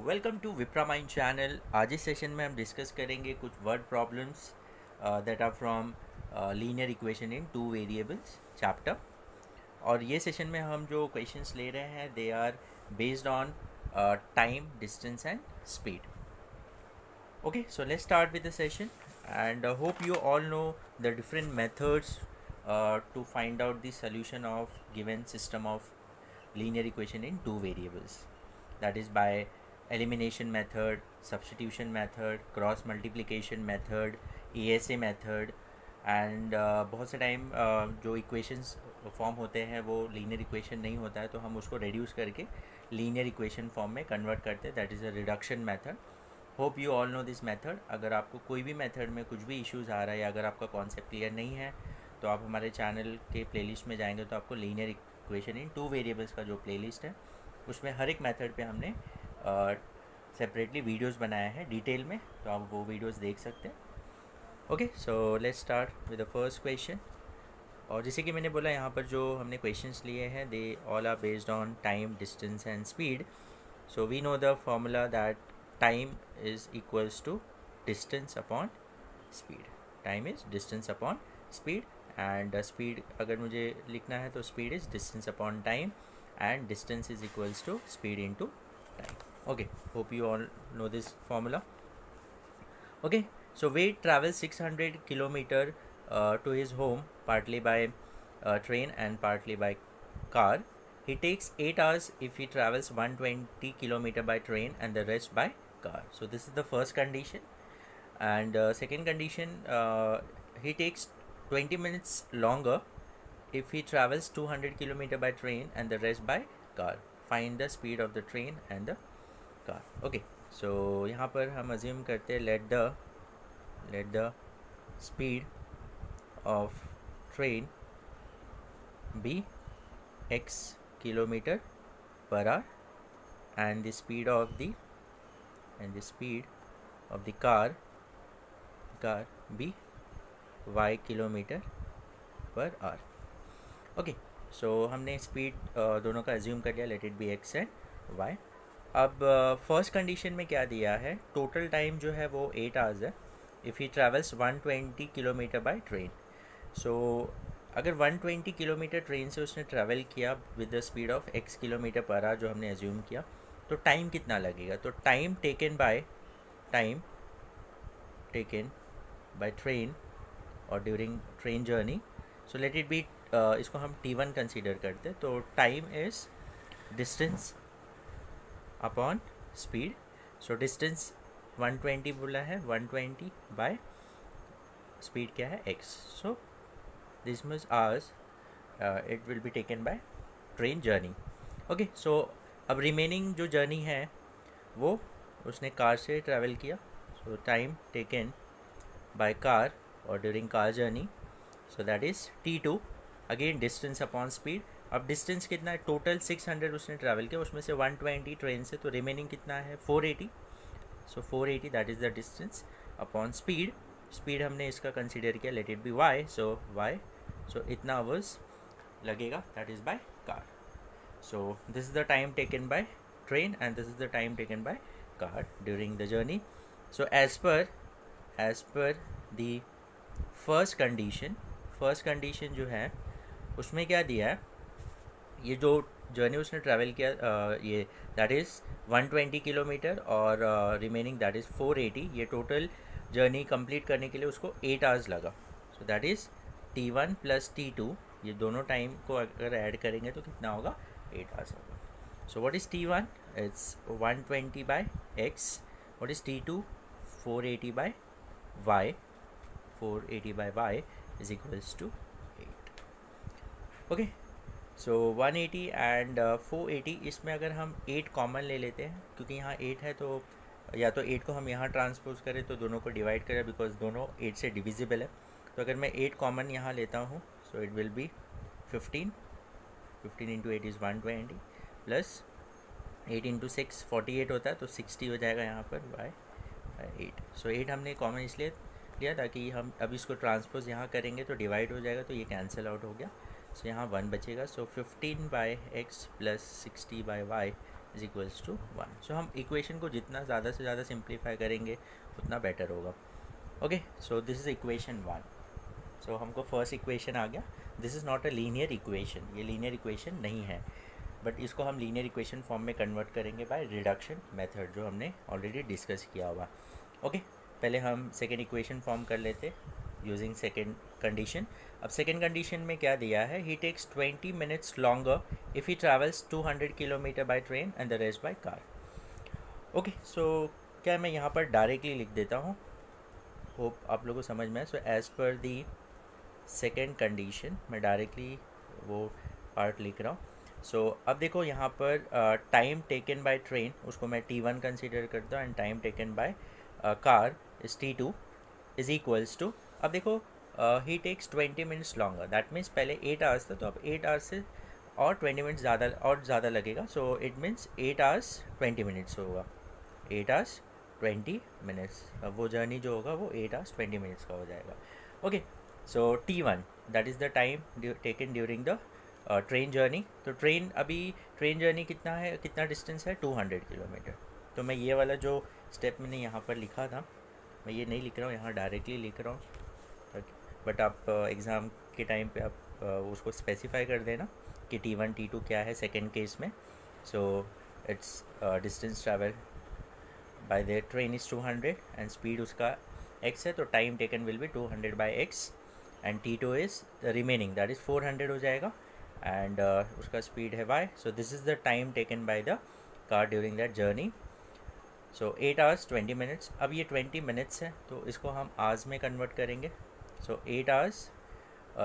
Welcome to Vipra mind channel. आज इस session में हम डिस्कस करेंगे कुछ word problems that are from linear equation in two variables chapter. और ये सेशन में हम जो क्वेश्चंस ले रहे हैं they are based on time, distance and speed. Okay, so let's start with the session and hope you all know the different methods to find out the solution of given system of linear equation in two variables. That is by elimination method, substitution method, cross multiplication method, ESA method and बहुत से time जो equations form होते हैं वो linear equation नहीं होता है तो हम उसको रिड्यूस करके लीनियर इक्वेशन फॉर्म में कन्वर्ट करते हैं, that is a reduction method. Hope you all know this method. अगर आपको कोई भी मेथड में कुछ भी इश्यूज़ आ रहा है या अगर आपका कॉन्सेप्ट क्लियर नहीं है तो आप हमारे चैनल के प्लेलिस्ट में जाएंगे तो आपको linear equation in two variables का जो प्लेलिस्ट है उसमें हर एक मेथड पे हमने सेपरेटली वीडियोस बनाया है डिटेल में, तो आप वो वीडियोस देख सकते हैं। Okay, so let's start with the first question. और जैसे कि मैंने बोला यहाँ पर जो हमने क्वेश्चंस लिए हैं they all are based on time, distance and speed. So we know the formula that time is equals to distance upon speed. Time is distance upon speed and speed अगर मुझे लिखना है तो speed is distance upon time and distance is equals to speed into time. Okay, hope you all know this formula. Okay, so Wade travels 600 kilometer to his home partly by train and partly by car. He takes 8 hours if he travels 120 kilometer by train and the rest by car. So this is the first condition and second condition, he takes 20 minutes longer if he travels 200 kilometer by train and the rest by car. Find the speed of the train and the car. Okay, so यहाँ पर हम assume करते हैं let the speed of train be x kilometer per hour and the speed of the car be y kilometre per hour. Okay, so हमने speed दोनों का assume कर लिया, let it be x and y. अब first condition में क्या दिया है, टोटल टाइम जो है वो 8 आवर्स है if he travels 120 kilometre by train. So अगर 120 किलोमीटर ट्रेन से उसने ट्रैवल किया with the speed of x kilometre per hour जो हमने एज्यूम किया, तो टाइम कितना लगेगा, तो टाइम टेकन बाय ट्रेन और during train journey, so let it be इसको हम t1 कंसीडर करते, तो time is distance upon speed. So distance 120 बोला है, 120 बाय स्पीड क्या है x, so this means hours it will be taken by train journey. Okay, so अब remaining जो जर्नी है वो उसने कार से ट्रैवल किया, so time taken by car और during car journey, so that is t2, again distance upon speed. अब distance कितना है, टोटल 600 उसने ट्रैवल किया, उसमें से 120 ट्रेन से, तो रिमेनिंग कितना है 480, सो 480 that is the distance upon speed. Speed हमने इसका कंसिडर किया, late it B y, so y, सो इतना आवर्स लगेगा, that is by car. So this is the time taken by train and this is the time taken by car during the journey. So as per the first condition जो है उसमें क्या दिया है, ये जो जर्नी उसने ट्रैवल किया ये दैट इज़ 120 किलोमीटर और रिमेनिंग दैट इज़ 480, ये टोटल जर्नी कंप्लीट करने के लिए उसको 8 आवर्स लगा। सो that is t1 plus t2, ये दोनों टाइम को अगर ऐड करेंगे तो कितना होगा, 8 hours होगा। So what is t1? It's 120 by x. What is t2? 480 by y. 480 by y is equals to 8. Okay. So 180 and 480, इसमें अगर हम 8 कॉमन ले लेते हैं, क्योंकि यहाँ 8 है तो या तो 8 को हम यहाँ ट्रांसपोज करें तो दोनों को डिवाइड करें, बिकॉज दोनों 8 से डिविजिबल है। तो अगर मैं 8 कॉमन यहाँ लेता हूँ, सो it will B 15 into 8 is 120 plus 8 into 6 48 होता है, तो 60 हो जाएगा यहाँ पर बाय 8। सो 8 हमने कॉमन इसलिए लिया ताकि हम अब इसको ट्रांसपोज यहाँ करेंगे तो डिवाइड हो जाएगा, तो ये कैंसिल आउट हो गया, सो यहाँ 1 बचेगा। So 15 by x plus 60 by y is equals to 1. So हम इक्वेशन को जितना ज़्यादा से ज़्यादा सिंप्लीफाई करेंगे उतना बेटर होगा. Okay, so this is equation 1. सो हमको फर्स्ट इक्वेशन आ गया. This is not a linear equation, ये लीनियर इक्वेशन नहीं है, बट इसको हम लीनियर इक्वेशन फॉर्म में कन्वर्ट करेंगे बाय रिडक्शन मेथड, जो हमने ऑलरेडी डिस्कस किया हुआ. ओके, पहले हम सेकेंड इक्वेशन फॉर्म कर लेते यूजिंग सेकेंड कंडीशन. अब सेकेंड कंडीशन में क्या दिया है, he takes 20 minutes longer if he travels 200 kilometre by train and the rest by car. Okay, so क्या मैं यहाँ पर डायरेक्टली लिख देता हूँ, होप आप लोगों को समझ में है. So as per the second condition मैं डायरेक्टली वो पार्ट लिख रहा हूँ. सो अब देखो यहाँ पर टाइम टेकन बाय ट्रेन उसको मैं T1 कंसिडर करता हूँ and time taken by car is T2 is equals to. अब देखो he takes 20 minutes longer, that means पहले 8 आवर्स था, तो अब 8 आवर्स से और 20 मिनट्स ज़्यादा लगेगा. So it means 8 hours 20 minutes होगा, 8 आवर्स 20 मिनट्स. अब वो जर्नी जो होगा वो 8 आवर्स 20 मिनट्स का हो जाएगा. Okay, so T1 that is the time taken during the train journey. तो ट्रेन जर्नी कितना है, कितना डिस्टेंस है, 200 किलोमीटर. तो मैं ये वाला जो स्टेप मैंने यहाँ पर लिखा था, मैं ये नहीं लिख रहा हूँ, यहाँ डायरेक्टली लिख रहा हूँ, बट आप एग्ज़ाम के टाइम पे आप उसको स्पेसिफाई कर देना कि T1 T2 क्या है सेकेंड केस में. So it's distance travel by the train is 200 and speed उसका x है, तो time taken will be 200 by x and T2 is the remaining, that is 400 हो जाएगा, एंड उसका स्पीड है y. So this is the time taken by the car during that journey. So 8 hours 20 minutes. अब ये 20 minutes है तो इसको हम आवर्स में कन्वर्ट करेंगे. सो 8 आवर्स,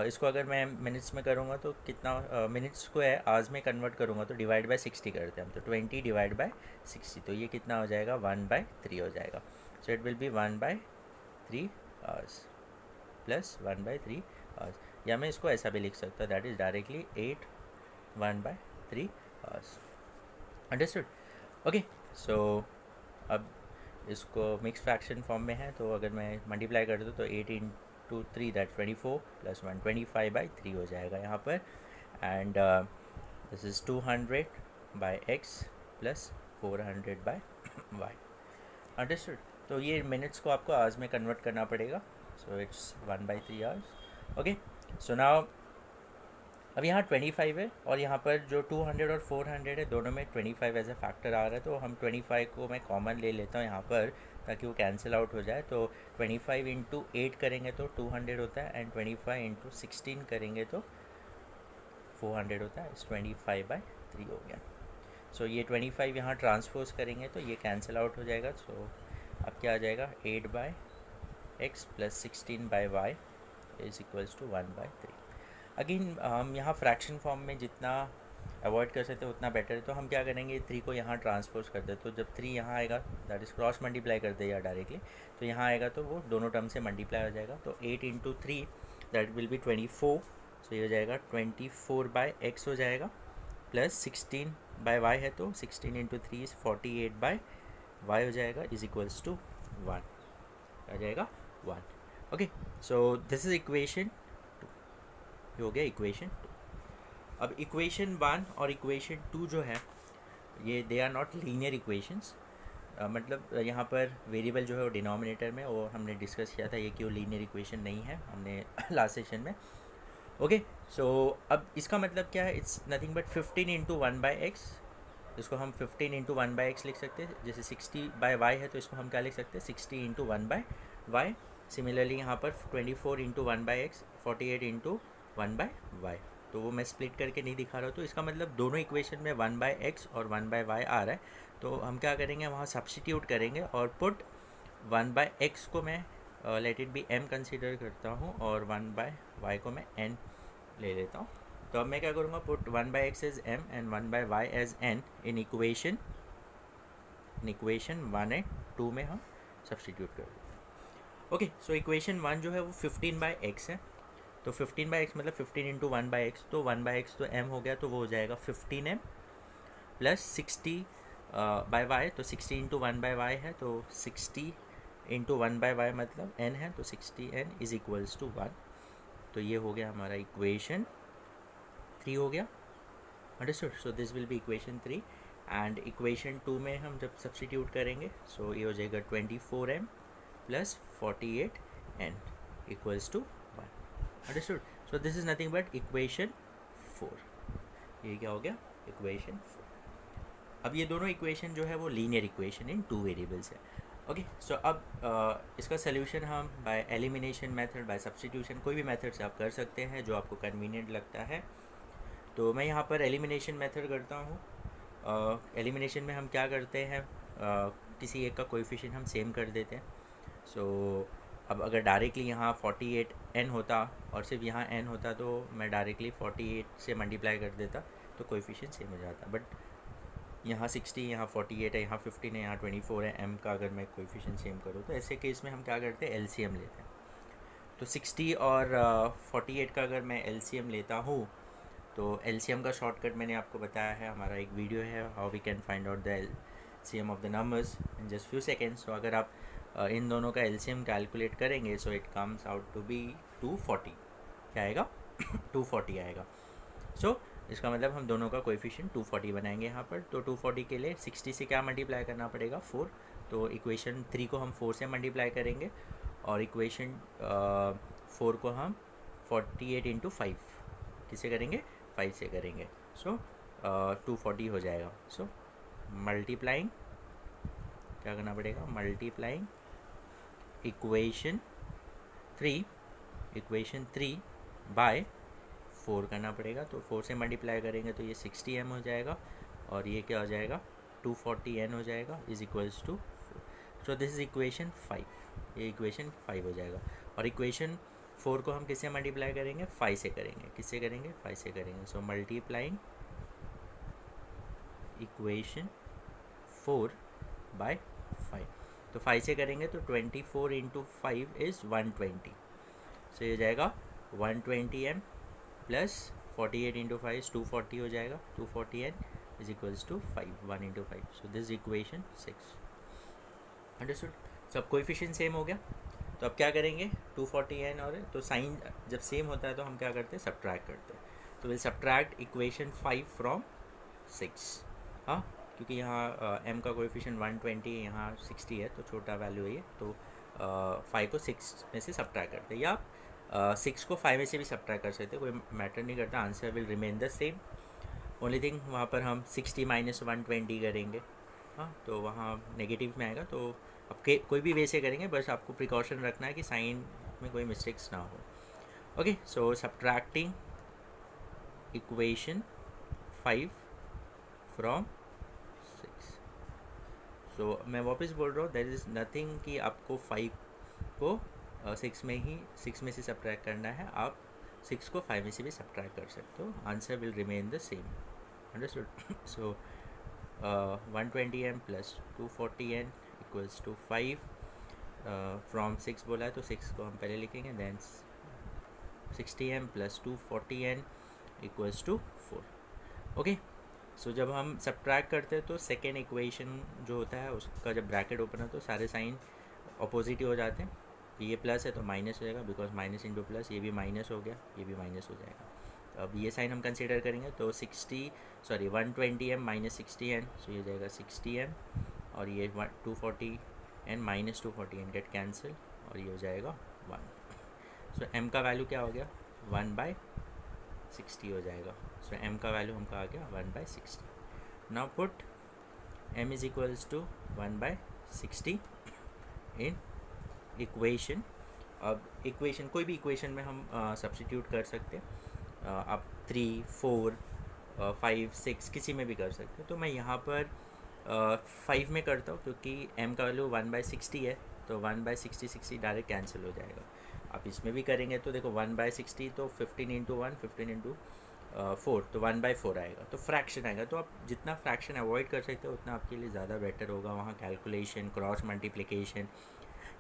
इसको अगर मैं मिनट्स में करूँगा तो कितना, मिनट्स को है आवर्स में कन्वर्ट करूँगा तो डिवाइड बाय 60 करते हैं हम, तो 20 डिवाइड बाय 60, तो ये कितना हो जाएगा, 1/3 हो जाएगा. So it will be 1/3 hours plus 1/3 hours, या मैं इसको ऐसा भी लिख सकता हूँ, that is directly 8 1/3 hours. Understood. Okay, so अब इसको मिक्स फ्रैक्शन फॉर्म में है, तो अगर मैं मल्टीप्लाई कर दूँ तो 8 इंटू 3 दैट 24 प्लस 1 25/3 हो जाएगा यहाँ पर. And this is 200 by x plus 400 by y. Understood. तो ये मिनट्स को आपको आवर्स में कन्वर्ट करना पड़ेगा. So it's 1/3 hours. Okay, so now अब यहाँ 25 है और यहाँ पर जो 200 और 400 है दोनों में 25 एज ए फैक्टर आ रहा है, तो हम 25 को मैं कॉमन ले लेता हूँ यहाँ पर ताकि वो कैंसिल आउट हो जाए. तो 25 इंटू 8 करेंगे तो 200 होता है, एंड 25 इंटू 16 करेंगे तो 400 होता है. इस 25/3 हो गया. सो ये 25 यहाँ ट्रांसपोज करेंगे तो ये कैंसिल आउट हो जाएगा. सो अब क्या आ जाएगा, 8/x plus 16/y is equals to 1/3. Again हम यहाँ फ्रैक्शन फॉर्म में जितना अवॉइड कर सकते हैं उतना बेटर है. तो हम क्या करेंगे, 3 को यहाँ ट्रांसपोज कर दे, तो जब 3 यहाँ आएगा दैट इज़ क्रॉस मल्टीप्लाई कर दे या डायरेक्टली, तो यहाँ आएगा तो वो दोनों टर्म से मल्टीप्लाई हो जाएगा. तो 8 into 3 that will be 24. So ये हो जाएगा 24/x हो जाएगा, प्लस 16/y है तो 16 इंटू 3 इज़ 48/y हो जाएगा, इज इक्वल्स टू 1 आ जाएगा 1. Okay, so this is equation, ये हो गया इक्वेशन 2. अब इक्वेशन 1 और इक्वेशन 2 जो है ये they are not linear equations. मतलब यहाँ पर वेरिएबल जो है वो डिनोमिनेटर में, वो हमने डिस्कस किया था ये क्यों लीनियर इक्वेशन नहीं है हमने लास्ट सेशन में. ओके, सो अब इसका मतलब क्या है, it's nothing but 15 into 1/x. इसको हम 15 इंटू 1/x लिख सकते हैं. जैसे 60/y है तो इसको हम क्या लिख सकते हैं, 60 इंटू 1/y. सिमिलरली यहाँ पर 24 इंटू 1/x, 48 इंटू 1/y. तो वो मैं स्प्लिट करके नहीं दिखा रहा हूँ. तो इसका मतलब दोनों इक्वेशन में 1/x और 1/y आ रहा है. तो हम क्या करेंगे, वहाँ सब्स्टिट्यूट करेंगे और पुट 1/x को मैं late it B m consider करता हूँ और 1/y को मैं n ले लेता हूँ. तो अब मैं क्या करूँगा, put 1/x as m and 1/y as n in equation 1 and 2 में हम सब्स्टिट्यूट कर देते हैं. ओके, सो इक्वेशन 1 जो है वो 15/x है. तो 15/x मतलब 15 इंटू 1/x, तो 1/x तो m हो गया, तो वो हो जाएगा 15m प्लस 60/y, तो 60 इंटू 1/y है तो 60 इंटू 1/y मतलब n है, तो 60n इज इक्वल्स टू 1. तो ये हो गया हमारा इक्वेशन 3 हो गया. Understood. So this will be equation 3 and equation 2 में हम जब सब्सटीट्यूट करेंगे सो ये हो जाएगा 24m plus 48n equals to 1. Understood. So this is nothing but equation 4. ये क्या हो गया? इक्वेशन 4. अब ये दोनों इक्वेशन जो है वो लीनियर इक्वेशन इन 2 वेरिएबल्स है. ओके, सो अब इसका सोल्यूशन हम by elimination method, by substitution, कोई भी मेथड से आप कर सकते हैं जो आपको कन्वीनियंट लगता है. तो मैं यहाँ पर एलिमिनेशन मेथड करता हूँ. एलिमिनेशन में हम क्या करते हैं, किसी एक का कोएफिशिएंट हम सेम कर देते हैं. सो अब अगर डायरेक्टली यहाँ 48n होता और सिर्फ यहाँ n होता तो मैं डायरेक्टली 48 से मल्टीप्लाई कर देता तो कोएफिशिएंट सेम हो जाता. बट यहाँ 60, यहाँ 48 है, यहाँ 15 है, यहाँ 24 है. m का अगर मैं कोएफिशिएंट सेम करूँ तो ऐसे केस में हम क्या करते हैं, LCM लेते हैं. तो 60 और 48 का अगर मैं LCM लेता हूँ तो LCM का शॉर्टकट मैंने आपको बताया है, हमारा एक वीडियो है, how we can find out the LCM of the numbers in just few seconds. तो अगर आप इन दोनों का LCM कैलकुलेट करेंगे so it comes out to be 240. क्या आएगा? 240 आएगा. सो इसका मतलब हम दोनों का कोएफिशिएंट 240 बनाएंगे यहाँ पर. तो 240 के लिए 60 से क्या मल्टीप्लाई करना पड़ेगा? 4. तो इक्वेशन 3 को हम 4 से मल्टीप्लाई करेंगे और इक्वेशन 4 को हम 48 इंटू 5 किसे करेंगे? 5 से करेंगे. सो 240 हो जाएगा. सो मल्टीप्लाइंग क्या करना पड़ेगा? मल्टीप्लाइंग इक्वेशन 3 बाय 4 करना पड़ेगा. तो 4 से मल्टीप्लाई करेंगे तो ये 60m हो जाएगा और ये क्या हो जाएगा? 240n हो जाएगा is equals to 4. So this is equation 5. ये इक्वेशन 5 हो जाएगा. और इक्वेशन 4 को हम किससे मल्टीप्लाई करेंगे? 5 से करेंगे. किससे करेंगे? 5 से करेंगे. सो मल्टीप्लाइंग इक्वेशन 4 बाय 5. तो 5 से करेंगे तो 24 इंटू 5 इज़ 120. सो ये जाएगा 120m प्लस 48 इंटू 5 240 हो जाएगा. 240n is equals to 5. 1 into 5. So this equation 6. Understood. सब कोएफिशिएंट सेम हो गया. तो अब क्या करेंगे? 240n और तो साइन जब सेम होता है तो हम क्या करते हैं? सब्ट्रैक्ट करते हैं. तो विल सब्ट्रैक्ट इक्वेशन 5 फ्रॉम 6. हाँ, क्योंकि यहाँ m का कोएफिशिएंट 120 यहाँ 60 है तो छोटा वैल्यू है ये. तो 5 को 6 में से सब्ट्रैक्ट करते हैं, या 6 को 5 में से भी सब्ट्रैक्ट कर सकते हैं, कोई मैटर नहीं करता. Answer will remain the same. Only thing वहाँ पर हम 60 माइनस 120 करेंगे. हाँ, तो वहाँ नेगेटिव में आएगा. तो अब कोई भी वे से करेंगे, बस आपको प्रिकॉशन रखना है कि साइन में कोई मिस्टेक्स ना हो. Okay, so subtracting equation 5 from 6. सो मैं वापस बोल रहा हूँ, देयर इज़ नथिंग कि आपको 5 को 6 में से सब्ट्रैक्ट करना है. आप 6 को 5 में से भी सब्ट्रैक्ट कर सकते हो. Answer will remain the same. Understood. So 120m plus 240n equals to 5 from 6 बोला है तो 6 को हम पहले लिखेंगे. Then 60m plus 240n equals to 4. Okay, so जब हम सब्ट्रैक्ट करते हैं तो सेकेंड इक्वेशन जो होता है उसका जब ब्रैकेट ओपन है तो सारे साइन अपोजिट ही हो जाते हैं. ये प्लस है तो माइनस हो जाएगा, बिकॉज माइनस इंटू प्लस. ये भी माइनस हो गया, ये भी माइनस हो जाएगा. तो अब ये साइन हम कंसिडर करेंगे तो 120m माइनस 60n. सो ये जाएगा 60m और ये 240n minus 240n get cancel और ये हो जाएगा 1. सो m का वैल्यू क्या हो गया? 1/60 हो जाएगा. सो m का वैल्यू हमका आ गया 1/60. Now put m is equals to 1/60 in equation. अब इक्वेशन कोई भी इक्वेशन में हम सब्स्टिट्यूट कर सकते हैं. आप 3, 4, 5, 6 किसी में भी कर सकते हैं. तो मैं यहाँ पर 5 में करता हूँ क्योंकि m का वैल्यू 1/60 है. तो 1/60 डायरेक्ट कैंसिल हो जाएगा. आप इसमें भी करेंगे तो देखो 1/60 तो 15 इंटू 1 15 इंटू 4 तो 1/4 आएगा. तो फ्रैक्शन आएगा. तो आप जितना फ्रैक्शन अवॉइड कर सकते हो उतना आपके लिए ज़्यादा बेटर होगा. वहाँ कैलकुलेशन, क्रॉस मल्टीप्लिकेशन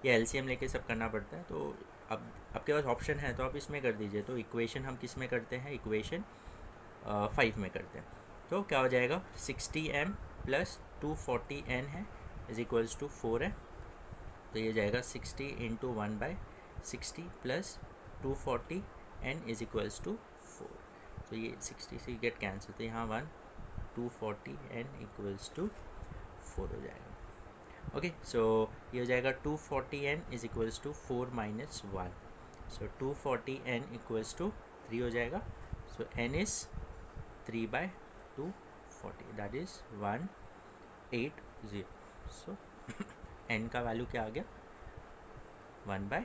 या LCM लेके सब करना पड़ता है. तो अब आपके पास ऑप्शन है तो आप इसमें कर दीजिए. तो इक्वेशन हम किस में करते हैं? इक्वेशन 5 में करते हैं. तो क्या हो जाएगा? 60m प्लस 240n है इज इक्वल्स टू 4 है. तो ये जाएगा 60 into 1/60 plus 240n is equals to 4. तो ये 60 से गेट कैंसिल. तो यहाँ 1 240n इक्वल्स टू 4 हो जाएगा। ओके, सो ये हो जाएगा 240n is equals to 4 minus 1, so 240n equals to 3 हो जाएगा। So n is 3 by 240, that is 180। So n का वैल्यू क्या आ गया, 1 by.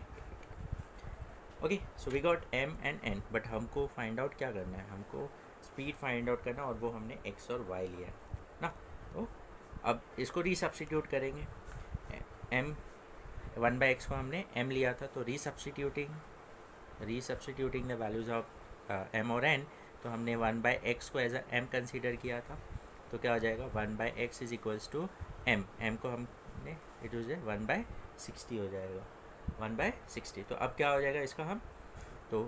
Okay, so we got m and n, but हमको फाइंड आउट क्या करना है, हमको स्पीड फाइंड आउट करना है, और वो हमने x और y लिया है ना। तो अब इसको रीसब्स्टिट्यूट करेंगे, m 1 बाय x को हमने m लिया था, तो resubstituting the values of m और n, तो हमने 1 बाय x को एज अ m कंसीडर किया था, तो क्या हो जाएगा 1 by x is equals to m को हमने इट इज 1 बाय 60 हो जाएगा, 1 बाय 60। तो अब क्या हो जाएगा इसका, हम तो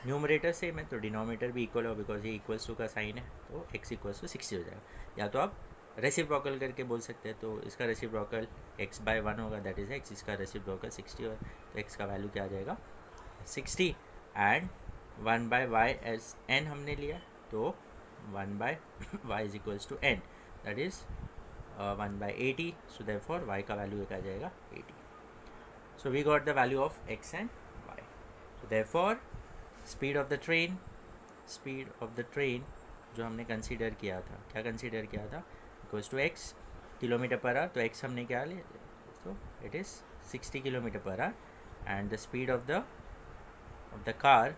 न्यूमरेटर सेम है तो डिनोमिनेटर भी इक्वल हो, बिकॉज ये इक्वल्स टू का साइन है, तो x इक्वल्स टू 60 हो जाएगा। या तो आप रेसिप्रोकल करके बोल सकते हैं, तो इसका रेसिप्रोकल x बाय 1 होगा, दैट इज x, इसका रेसिप्रोकल 60 होगा, तो x का वैल्यू क्या आ जाएगा 60, and 1 by y as n हमने लिया, तो 1 by y is equals to n, that is 1 by 80, so therefore y का वैल्यू क्या आ जाएगा 80। So we got the value of x and y. So therefore speed of the train जो हमने consider किया था, क्या कंसीडर किया था, equals to x kilometre per hour, तो x हमने क्या लिया, तो it is 60 kilometre per hour, and the speed of the car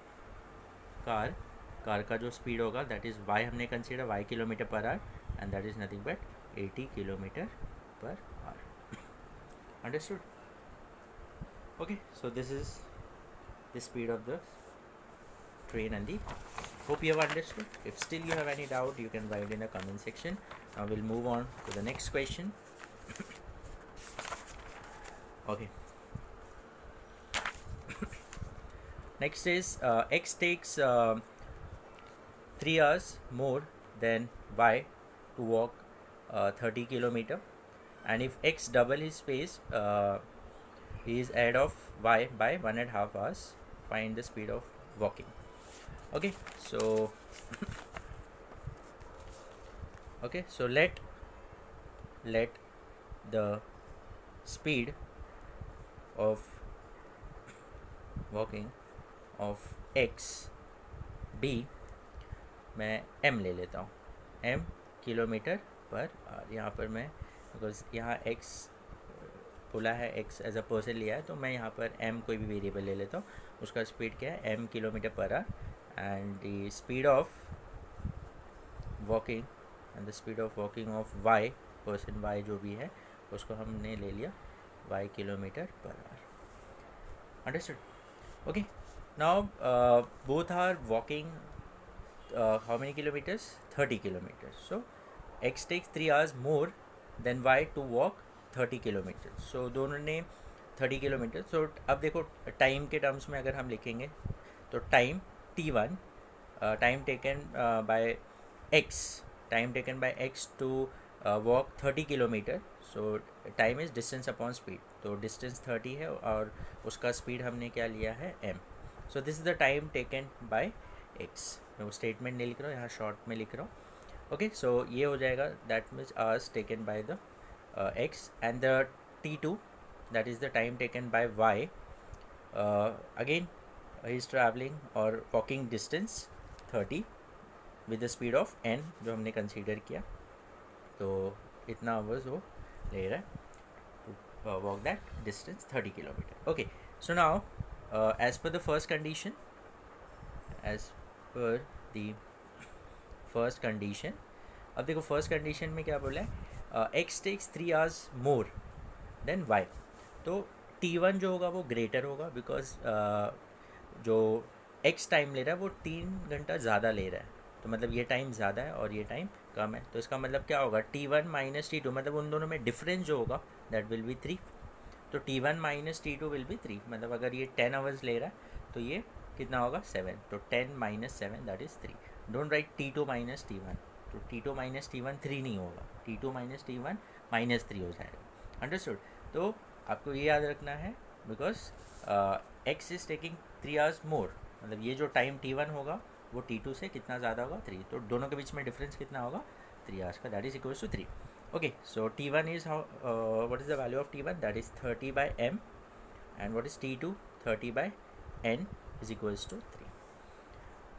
का जो स्पीड होगा दैट इज़ y हमने consider, y kilometre per hour, and that is nothing but 80 kilometre per hour. Understood? Okay, so this is the speed of the train and the, hope you have understood. If still you have any doubt, you can write in the comment section. Now we'll move on to the next question. Okay, next is x takes 3 hours more than y to walk 30 kilometer, and if x double his pace he is ahead of y by 1.5 hours, find the speed of walking. Okay, so let the speed of walking of x be, मैं m ले लेता हूँ, m kilometre per our, यहाँ पर मैं because यहाँ x बोला है, x एज अ पर्सन लिया है, तो मैं यहाँ पर m कोई भी वेरिएबल ले लेता हूँ, उसका स्पीड क्या है m kilometre per hour, and the speed of walking of y, person y जो भी है उसको हमने ले लिया y kilometre per hour. Understood? Okay, now both are walking how many kilometres, 30 kilometres, so x takes 3 hours more than y to walk 30 kilometre, so दोनों ने 30 kilometre. सो अब देखो टाइम के टर्म्स में अगर हम लिखेंगे तो time t1, time taken by x to walk 30 kilometre, so time is distance upon speed, तो डिस्टेंस 30 है और उसका स्पीड हमने क्या लिया है m, so this is the time taken by x। मैं वो स्टेटमेंट नहीं लिख रहा हूँ, यहाँ शॉर्ट में लिख रहा हूँ। ओके, सो ये हो जाएगा, that means hours taken by the x, and the t2, that is the time taken by y, again he is traveling or walking distance 30 with the speed of n जो हमने consider किया, तो इतना hours वो ले रहा है to walk that distance 30 kilometer. Okay, so now as per the first condition, अब देखो फर्स्ट कंडीशन में क्या बोला है, x takes 3 hours more than y, तो t1 जो होगा वो ग्रेटर होगा, बिकॉज जो x टाइम ले रहा है वो 3 घंटा ज़्यादा ले रहा है, तो मतलब ये टाइम ज़्यादा है और ये टाइम कम है, तो इसका मतलब क्या होगा t1 माइनस t2, मतलब उन दोनों में डिफरेंस जो होगा दैट विल बी 3, तो t1 minus t2 will B 3, मतलब अगर ये 10 आवर्स ले रहा है तो ये कितना होगा 7, तो 10 minus 7 that is 3। Don't write t2 minus t1, तो t2 माइनस t1 3 नहीं होगा, t2 माइनस t1 माइनस 3 हो जाएगा। अंडरस्टूड? तो आपको ये याद रखना है, because x is taking 3 hours मोर, मतलब ये जो टाइम t1 होगा वो t2 से कितना ज़्यादा होगा 3, तो दोनों के बीच में डिफरेंस कितना होगा 3 आवर्स का, that is equals to 3. Okay, so T1 is how, what is the value of T1? That is 30 by m, and what is T2? 30 by n is equals to 3.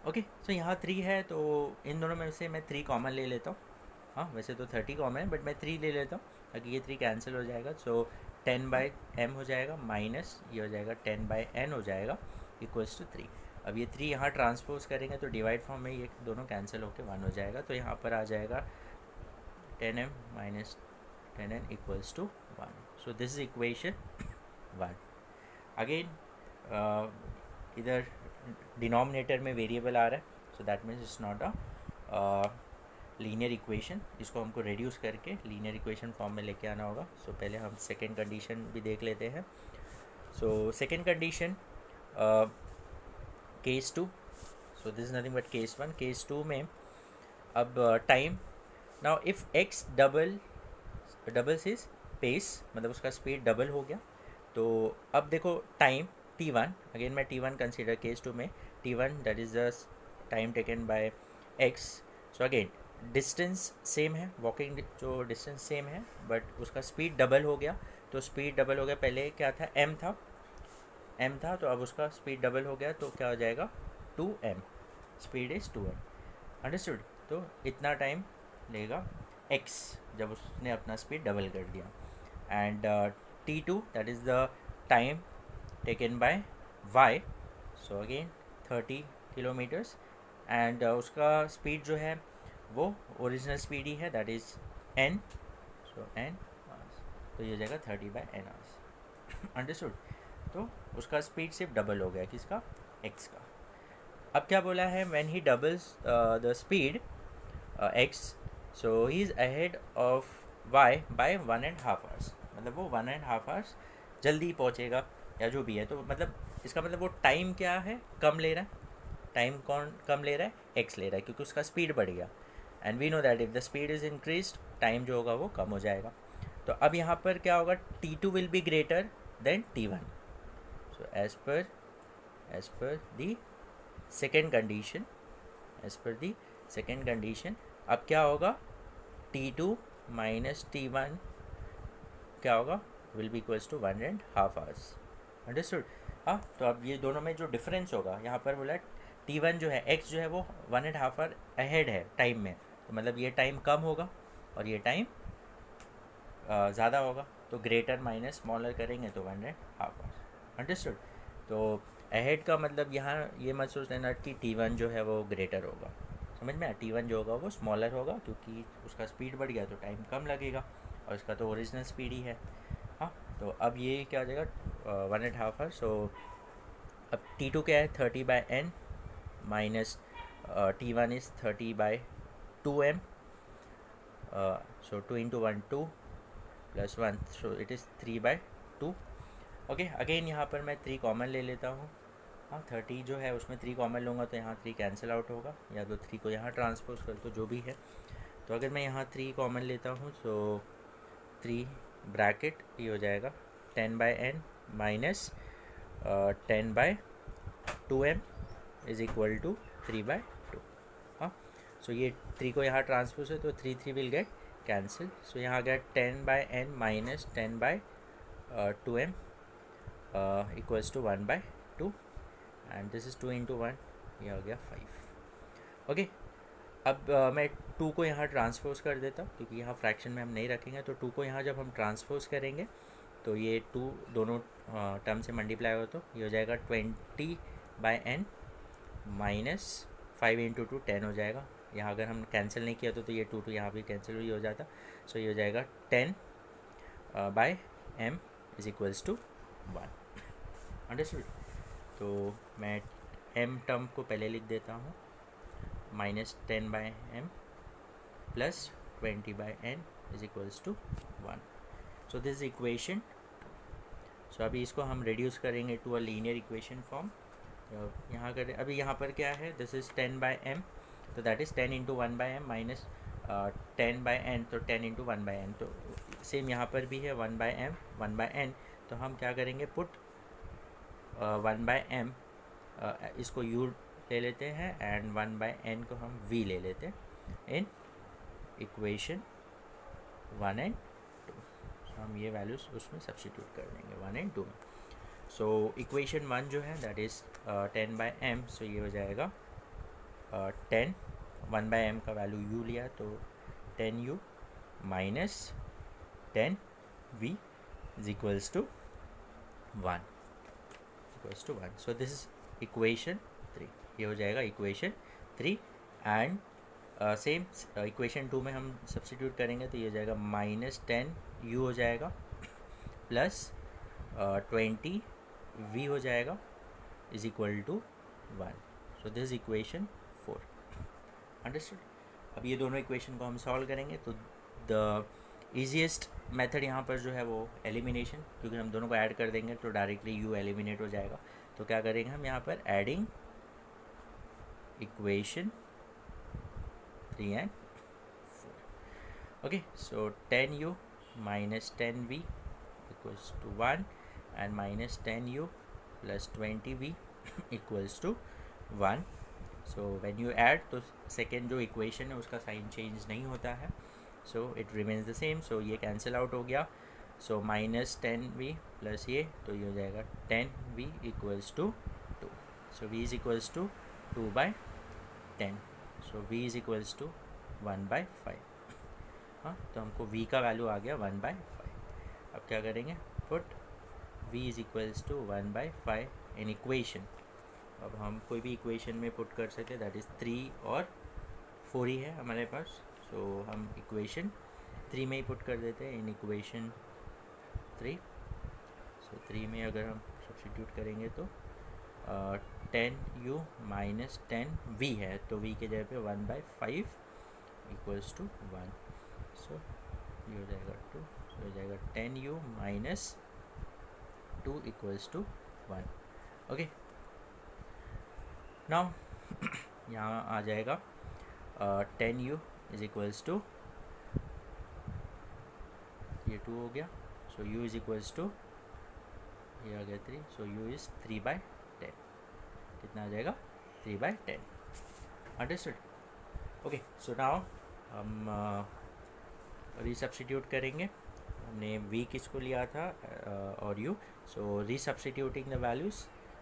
Okay, सो यहाँ 3 है, तो इन दोनों में से मैं 3 कॉमन ले लेता हूँ. हाँ, वैसे तो 30 कॉमन है, बट मैं 3 ले लेता हूँ ताकि ये 3 कैंसिल हो जाएगा. सो 10 बाई m हो जाएगा, माइनस ये हो जाएगा 10 बाई n हो जाएगा, इक्वल्स टू 3. अब ये 3 यहाँ ट्रांसपोज करेंगे तो डिवाइड फॉर्म में ये दोनों कैंसिल होकर 1 हो जाएगा. तो यहाँ पर आ जाएगा 10m minus 10n equals to 1. So this is equation 1. Again इधर डिनोमिनेटर में वेरिएबल आ रहा है, so that means it's not a linear equation. इसको हमको रिड्यूस करके लीनियर इक्वेशन फॉर्म में लेके आना होगा. सो पहले हम सेकेंड कंडीशन भी देख लेते हैं. So second condition case 2. So this is nothing but case 1. Case 2 में अब time, now if x doubles his pace, मतलब उसका स्पीड डबल हो गया. तो अब देखो टाइम t1, अगेन मैं t1 कंसिडर केस 2 में. t1 that is the time taken by x. So again distance same है, वॉकिंग जो डिस्टेंस सेम है, बट उसका स्पीड डबल हो गया. तो स्पीड डबल हो गया, पहले क्या था m था, तो अब उसका स्पीड डबल हो गया, तो क्या हो जाएगा 2m. Speed is 2m. Understood. तो इतना टाइम लेगा x जब उसने अपना स्पीड डबल कर दिया. And t2 that is the time taken bye y. So again 30 kilometres, and उसका स्पीड जो है वो ओरिजिनल स्पीड ही है, that is n. So n, तो ये हो जाएगा 30 बाय n आवर्स. अंडरस्टूड. तो उसका स्पीड सिर्फ डबल हो गया, किसका, x का. अब क्या बोला है, when he doubles the speed x, so he is ahead of y by 1.5 hours. मतलब वो 1.5 आवर्स जल्दी पहुँचेगा या जो भी है. तो मतलब इसका मतलब वो टाइम क्या है, कम ले रहा है. टाइम कौन कम ले रहा है, x ले रहा है, क्योंकि उसका स्पीड बढ़ गया. And we know that if the speed is increased, time जो होगा वो कम हो जाएगा. तो अब यहाँ पर क्या होगा, t2 will be greater than t1. So as per the second condition, अब क्या होगा, t2 माइनस t1 क्या होगा, will be equals to 1.5 hours. Understood. हाँ, तो अब ये दोनों में जो डिफरेंस होगा, यहाँ पर बोला t1 जो है, x जो है वो 1.5 आवर अहेड है टाइम में, तो मतलब ये टाइम कम होगा और ये टाइम ज़्यादा होगा. तो ग्रेटर माइनस स्मॉलर करेंगे तो 1.5 आवर्स. अंडरस्टूड. तो अहेड का मतलब यहाँ ये मत सोच लेना कि t1 जो है वो ग्रेटर होगा. समझ में आया, t1 जो होगा वो स्मॉलर होगा, क्योंकि उसका स्पीड बढ़ गया तो टाइम कम लगेगा, और इसका तो ओरिजिनल स्पीड ही है. हाँ, तो अब ये क्या हो जाएगा 1.5 आवर. सो अब t2 क्या है, 30 by n minus t1 is 30 by 2m. So 2 into 1 2 plus 1, so it is 3 by 2. Okay, again यहाँ पर मैं 3 कॉमन ले लेता हूँ. हाँ, 30 जो है उसमें 3 कॉमन लूँगा तो यहाँ 3 कैंसिल आउट होगा, या तो 3 को यहाँ ट्रांसपोज कर तो जो भी है. तो अगर मैं यहाँ 3 कॉमन लेता हूँ, सो 3 ब्रैकेट ये हो जाएगा 10 by n minus 10 by 2m is equal to 3 by 2. हाँ, सो ये 3 को यहाँ ट्रांसपोज है तो 3 विल गेट कैंसिल. सो यहाँ आ गया 10 by n minus 10 by 2m equals to 1 by 2, and this is 2 into 1, ये हो गया 5. ओके, अब मैं 2 को यहाँ ट्रांसपोज कर देता हूँ, क्योंकि यहाँ फ्रैक्शन में हम नहीं रखेंगे. तो 2 को यहाँ जब हम ट्रांसपोज करेंगे तो ये 2 दोनों टर्म से मल्टीप्लाई हो, तो ये हो जाएगा 20 बाय n माइनस 5 इंटू 2 10 हो जाएगा. यहाँ अगर हम कैंसिल नहीं किया तो ये 2 यहाँ भी कैंसिल ही हो जाता. सो ये हो जाएगा 10 by m is equals to 1. Understood. तो मैं m टर्म को पहले लिख देता हूँ, minus 10 by m plus 20 by n is equals to 1. So this equation. So अभी इसको हम रिड्यूस करेंगे to a linear equation form. यहाँ करें, अभी यहाँ पर क्या है, दिस इज़ 10 बाय m, तो that is 10 into 1 by m minus 10 by n, तो 10 इंटू 1 बाय n. तो सेम यहाँ पर भी है 1 बाय m 1 बाय n. तो हम क्या करेंगे, पुट 1 बाय m, इसको u ले लेते हैं, एंड 1 बाय n को हम v ले लेते हैं इन इक्वेशन 1 एंड 2। सो हम ये वैल्यूज़ उसमें सब्सटीट्यूट कर देंगे 1 एंड 2 में। सो इक्वेशन 1 जो है दैट इज़ 10/m। सो ये हो जाएगा 10, 1/m का वैल्यू u लिया तो 10u minus 10v is equals to 1 equals to 1। So this is equation 3। ये हो जाएगा इक्वेशन 3 एंड सेम इक्वेशन 2 में हम सब्सटीट्यूट करेंगे तो ये हो जाएगा -10u हो जाएगा प्लस 20v हो जाएगा is equal to 1। So this equation 4। Understood. अब ये दोनों इक्वेशन को हम सॉल्व करेंगे तो द ईजीएस्ट मेथड यहाँ पर जो है वो एलिमिनेशन, क्योंकि हम दोनों को ऐड कर देंगे तो डायरेक्टली u एलिमिनेट हो जाएगा। तो क्या करेंगे हम यहाँ पर adding equation 3 and 4। Okay, so 10u minus 10v equals to 1 and minus 10u plus 20v equals to 1। so when you add तो सेकेंड जो इक्वेशन है उसका साइन चेंज नहीं होता है, so it remains the same. So ये cancel out हो गया। सो -10v प्लस ये तो ये हो जाएगा 10v equals to 2। So v is equals to 2/10। So v is equals to 1/5। हाँ, तो हमको v का वैल्यू आ गया 1/5। अब क्या करेंगे, put v is equals to 1/5 in equation. अब हम कोई भी इक्वेशन में पुट कर सकते, दैट इज़ 3 और 4 ही है हमारे पास। सो हम इक्वेशन 3 में ही पुट कर देते हैं इन इक्वेशन 3। सो 3 में अगर हम सब्सटीट्यूट करेंगे तो 10u माइनस 10v है, तो v के जगह पे 1/5 इक्वल्स टू 1। सो ये हो जाएगा 2। सो हो जाएगा 10u minus 2 equals to 1। Okay, now यहाँ आ जाएगा 10u इज इक्वल्स टू, ये 2 हो गया। So u is equals to, ये आ गया 3। So u is 3/10। कितना आ जाएगा, 3/10। अंडरस्टूड। ओके, सो नाउ हम रीसब्स्टिट्यूट करेंगे। हमने v किसको लिया था और u। So resubstituting the values,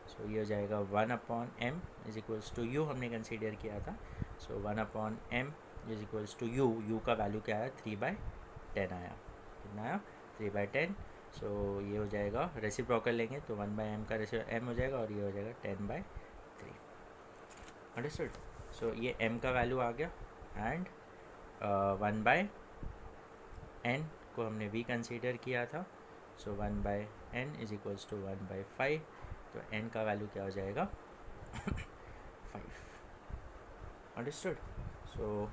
so ये हो जाएगा 1/m is equals to u हमने कंसीडर किया था। So 1/m is equals to u का वैल्यू क्या आया, 3/10 आया। कितना आया, 3/10। सो ये हो जाएगा, रेसिप्रोकल लेंगे तो 1/m का m हो जाएगा और ये हो जाएगा 10/3। अंडरस्टूड। सो ये m का वैल्यू आ गया एंड 1/n को हमने v कंसीडर किया था। सो 1/n इज इक्वल्स टू 1/5। तो n का वैल्यू क्या हो जाएगा 5। अंडरस्टूड। सो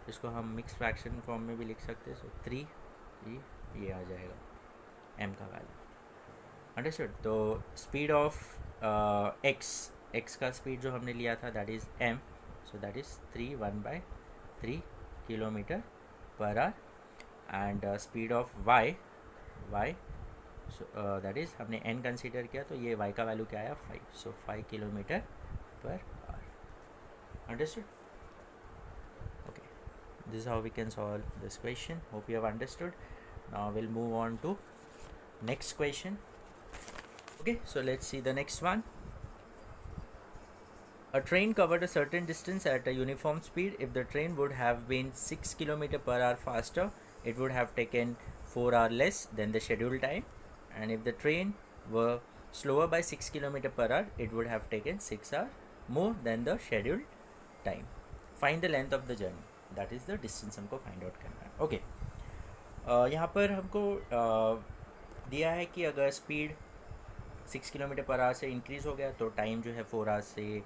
इसको हम मिक्स फ्रैक्शन फॉर्म में भी लिख सकते हैं। सो 3 ये आ जाएगा m का वैल्यू। अंडरस्टूड। तो स्पीड ऑफ x का स्पीड जो हमने लिया था that is m। So that is 1/3 kilometre per hour and speed of y that is हमने n कंसीडर किया तो ये y का वैल्यू क्या आया, 5। सो 5 kilometre per hour. Understood. Okay, this is how we can solve this question. Hope you have understood. Now we'll move on to next question. Okay, so let's see the next one. A train covered a certain distance at a uniform speed. If the train would have been 6 km per hour faster, it would have taken 4 hours less than the scheduled time. And if the train were slower by 6 km per hour, it would have taken 6 hours more than the scheduled time. Find the length of the journey. That is the distance हमको find out करना है। Okay, यहाँ पर हमको दिया है कि अगर स्पीड 6 किलोमीटर पर आवर से इंक्रीज़ हो गया तो टाइम जो है 4 आवर्स से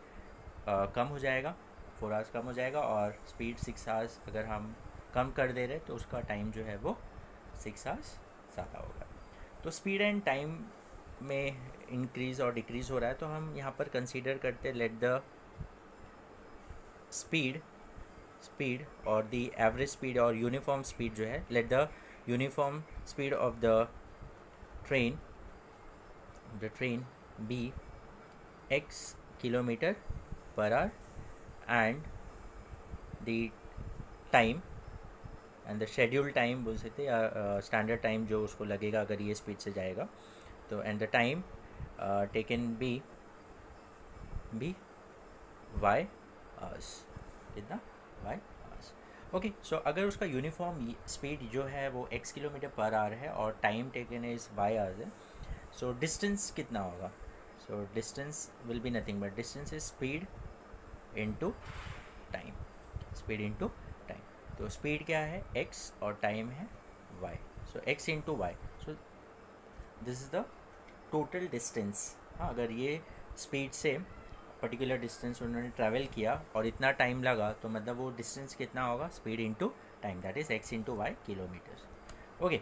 कम हो जाएगा, 4 आवर्स कम हो जाएगा। और स्पीड 6 आवर्स अगर हम कम कर दे रहे तो उसका टाइम जो है वो 6 आवर्स ज़्यादा होगा। तो स्पीड एंड टाइम में इंक्रीज़ और डिक्रीज़ हो रहा है तो हम यहाँ पर कंसीडर करते लेट द स्पीड और द एवरेज स्पीड और यूनिफॉर्म स्पीड जो है, let the uniform speed of the train be x kilometre per hour and the time and the schedule time बोल सकते हैं या स्टैंडर्ड टाइम जो उसको लगेगा अगर ये स्पीड से जाएगा, तो and the time taken be y hours, कितना वाई आवर्स। ओके, सो अगर उसका यूनिफॉर्म स्पीड जो है वो x किलोमीटर पर आवर है और time taken is y hours है, सो डिस्टेंस कितना होगा? So distance will be nothing but distance is speed into time, speed into time. तो स्पीड क्या है x और टाइम है y, so x into y, so this is the total distance. हाँ, अगर ये स्पीड से पर्टिकुलर डिस्टेंस उन्होंने ट्रैवल किया और इतना टाइम लगा, तो मतलब वो डिस्टेंस कितना होगा? Speed into time, that is x into y kilometres. Okay,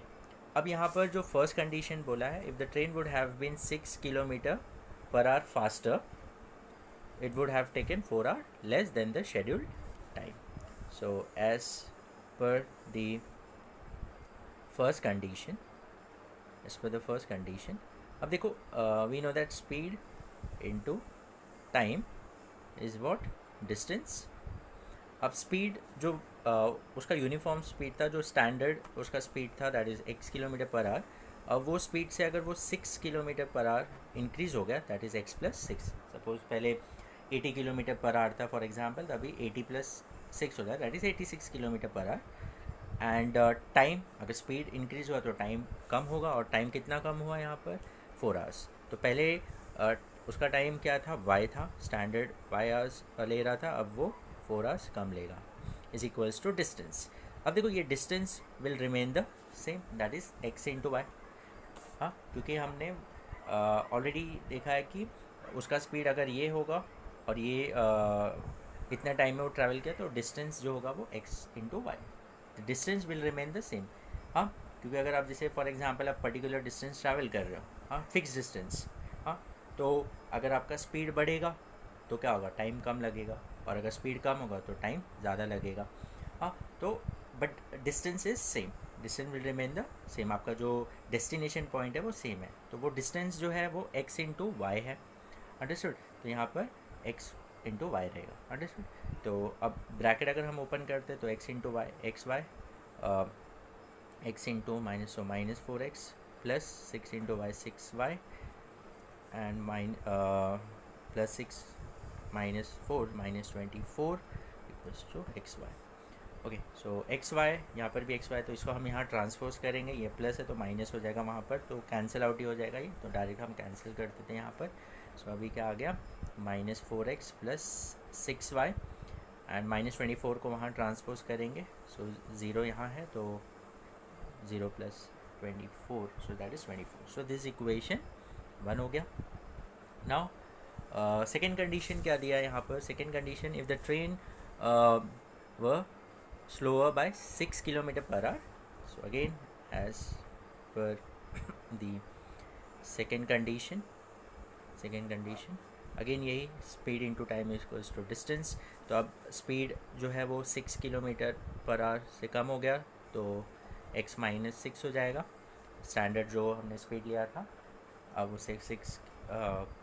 अब यहाँ पर जो फर्स्ट कंडीशन बोला है, if the train would have been 6 kilometre per hour faster, it would have taken 4 hours less than the scheduled time. So as per the first condition, अब देखो we know that speed into time is what? Distance. अब speed जो उसका uniform speed था, जो standard उसका speed था, that is x kilometre per our. अब वो स्पीड से अगर वो 6 किलोमीटर पर आवर इंक्रीज़ हो गया, that is x plus 6। Suppose पहले 80 किलोमीटर पर आवर था फॉर एग्जांपल, तो अभी 80 प्लस 6 हो गया, that is 86 kilometre per hour. And time, अगर स्पीड इंक्रीज़ हुआ तो टाइम कम होगा, और टाइम कितना कम हुआ यहाँ पर? 4 आवर्स। तो पहले उसका टाइम क्या था? y था, स्टैंडर्ड y आवर्स ले रहा था, अब वो 4 आवर्स कम लेगा, इज इक्वल्स टू डिस्टेंस। अब देखो ये distance will remain the same, that is x into y. हाँ, क्योंकि हमने ऑलरेडी देखा है कि उसका स्पीड अगर ये होगा और ये इतना टाइम में वो ट्रैवल किया, तो डिस्टेंस जो होगा वो x into y, distance will remain the same. हाँ, क्योंकि अगर आप जैसे फॉर एग्जांपल आप पर्टिकुलर डिस्टेंस ट्रैवल कर रहे हो, हाँ, फिक्स डिस्टेंस, हाँ, तो अगर आपका स्पीड बढ़ेगा तो क्या होगा? टाइम कम लगेगा, और अगर स्पीड कम होगा तो टाइम ज़्यादा लगेगा। हाँ, तो but distance is same, distance will remain the same, आपका जो डेस्टिनेशन पॉइंट है वो सेम है, तो वो डिस्टेंस जो है वो x इंटू वाई है, अंडरस्टूड। तो यहाँ पर x इंटू वाई रहेगा, अंडरस्टूड। तो अब ब्रैकेट अगर हम ओपन करते हैं तो x into y, x y, x into minus, so minus 4x plus 6 into y 6y and plus 6 minus 4 minus 24 equals to x y. Okay, so x y, यहाँ पर भी एक्स वाई, तो इसको हम यहाँ ट्रांसपोज करेंगे, ये प्लस है तो माइनस हो जाएगा वहाँ पर, तो कैंसिल आउट ही हो जाएगा ये, तो डायरेक्ट हम कैंसिल कर देते हैं यहाँ पर। सो अभी क्या आ गया? Minus 4x plus 6y and minus 24 को वहाँ ट्रांसपोज करेंगे, सो ज़ीरो यहाँ है तो 0 plus 24, so that is 24। So this equation 1 हो गया। नाउ सेकेंड कंडीशन क्या दिया है यहाँ पर? Second condition, if the train व slower by 6 kilometer per hour. So again, as per the second condition again यही speed into time equals to distance. तो अब स्पीड जो है वो 6 किलोमीटर पर आवर से कम हो गया, तो x माइनस 6 हो जाएगा, स्टैंडर्ड जो हमने स्पीड लिया था, अब उसे 6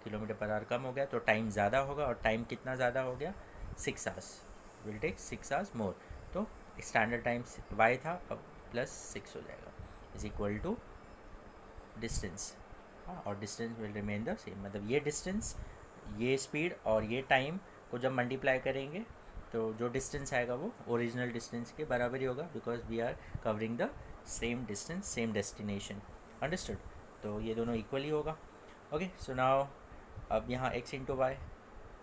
किलोमीटर पर आवर कम हो गया, तो टाइम ज़्यादा होगा, और टाइम कितना ज़्यादा हो गया? 6 hours, will take 6 hours more, तो स्टैंडर्ड टाइम y था, अब प्लस 6 हो जाएगा, इज इक्वल टू डिस्टेंस। हाँ, और distance will remain the same, मतलब ये डिस्टेंस, ये स्पीड और ये टाइम को जब मल्टीप्लाई करेंगे तो जो डिस्टेंस आएगा वो ओरिजिनल डिस्टेंस के बराबर ही होगा, because we are covering the same distance, same destination, understood. तो ये दोनों इक्वल ही होगा। ओके, सो नाउ अब यहाँ x into y,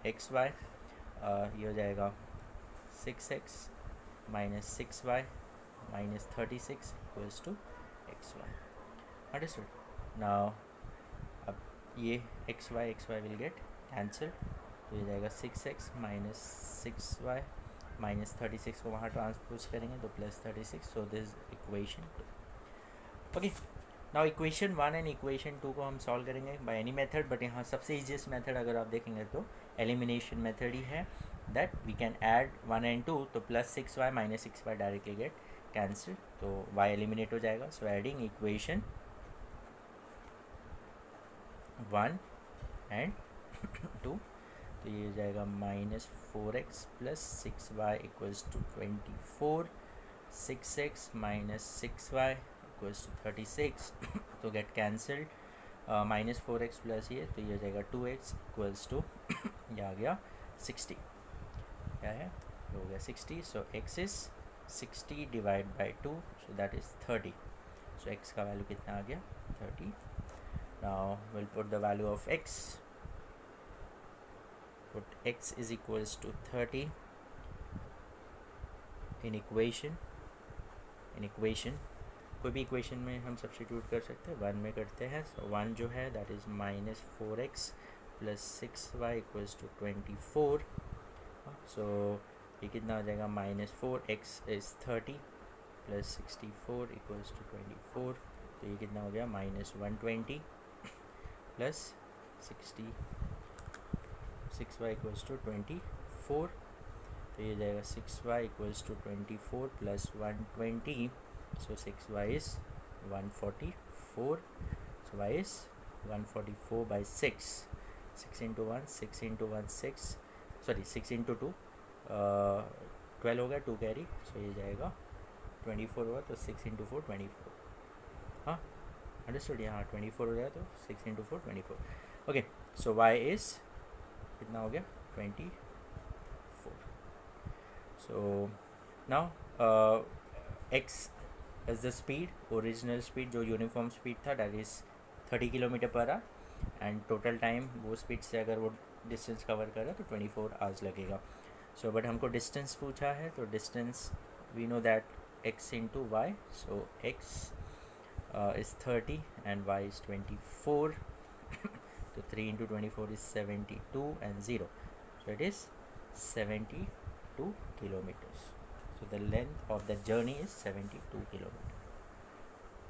x y, ये हो जाएगा 6x minus 6y minus 36 equals to x y, understood. Now अब ये x y will get cancel, तो ये जाएगा 6x माइनस 6y माइनस 36 को वहाँ ट्रांसपोज करेंगे तो plus 36, so this equation 2। Okay, now equation 1 and equation 2 को हम सॉल्व करेंगे बाय एनी मेथड, बट यहाँ सबसे ईजीएस्ट मेथड अगर आप देखेंगे तो एलिमिनेशन मेथड ही है, that we can add 1 and 2, तो plus 6y minus 6y directly get cancel, तो y एलिमिनेट हो जाएगा। सो एडिंग इक्वेशन 1 एंड 2, तो ये हो जाएगा minus 4x plus 6y equals to 24 6x minus 6y equals to 36 तो get cancelled, minus 4x plus ये तो ये हो जाएगा 2x equals to ये आ गया 60, क्या है हो गया 60. So x is 60 divided by 2, so that is 30. So x का वैल्यू कितना आ गया 30. Now we'll put the value of x. Put x is equals to 30 in equation. कोई भी इक्वेशन में हम सब्स्टिट्यूट कर सकते हैं. 1 में करते हैं. So 1 जो है that is minus 4x plus 6y equals to 24. So ये कितना हो जाएगा minus 4x is 30 plus 64 equals to 24. तो ये कितना हो गया minus 120 plus 6y equals to 24. तो ये जाएगा 6y equals to 24 plus 120. So 6y is 144. So y is 144 by 6. 6 into 1, 6 into 1, 6. Sorry, 6 into 2. 12 होगा 2 कैरी. So ये जाएगा 24 होगा तो 6 into 4 24. हाँ अंडरस्टूड. यहाँ 24 हो जाए तो 6 into 4 24. Okay. So y is कितना हो गया 24. So now x is the speed, original speed जो यूनिफॉर्म स्पीड था that is 30 kilometre per hour, and total time वो स्पीड से अगर वो डिस्टेंस कवर कर रहा है तो 24 आवर्स लगेगा. सो बट हमको डिस्टेंस पूछा है तो distance we know that x into y. So x is 30 and y is 24. So 3 into 24 is 72 and 0. So it is 72 kilometers. So the length of the journey is 72 kilometers.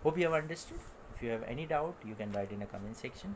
Hope you have understood. If you have any doubt, you can write in a comment section.